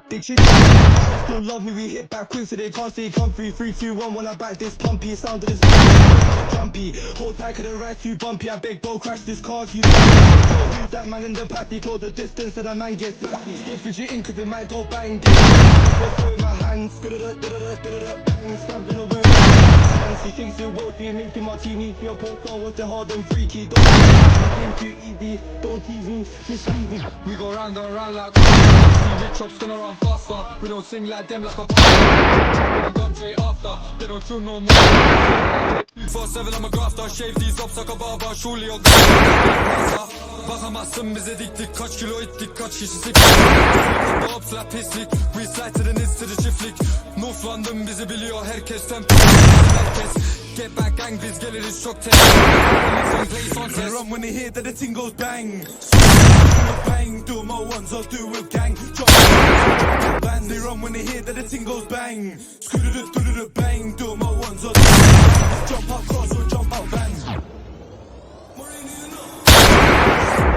They shit don't love me, we hit back quick so they can't say come free. 3, 2, 1 when I back this pumpy sound of this jumpy. Hold tight cause the ride's too bumpy. I beg bro crash this car you who's that man in the pack? They told the distance and that man gets skip fidgeting cause it might go bang. With my hands, bang, stabbed in the room. She thinks it will be making martini. Your poker was the hard and freaky. Don't too easy, don't tease me, mislead me. We go round and round like rich chops gonna run faster. We don't sing like them like a bastard. Gun straight after, they don't tune no more. 4-7 I'm a grafter. Shave these ups like a barber. Surely you're bakamazsın bize diktik. Kaç kilo ittik, kaç kişi siktik. Upsla pislik. We slide to the nits to the çiftlik. North London bizi biliyor herkes. Sen herkes. Get back gang biz geliriz çok tez. They run when they hear that the ting goes bang. Bang, do my ones or do with gang. Bang, they run when they hear that the ting goes bang. Bang, do my ones or jump out cross or jump out bang.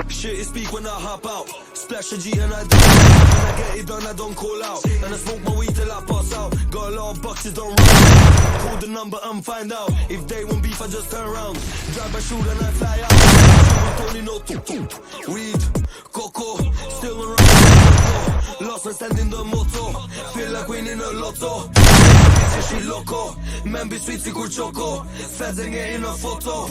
Shit is speak when I hop out. Splash a G and I do. When I get it done, I don't call out. And I smoke my weed till I pass out. Got a lot of boxes, don't run. Call the number and find out. If they want beef, I just turn around. Drive my shoot and I fly out. Don't need no tuk-tuk. Weed, coco, still around. Lost and standing the motto. Feel like winning a lotto. Bitch, she loco. Man be sweet, sigur choco. Feds and getting a photo.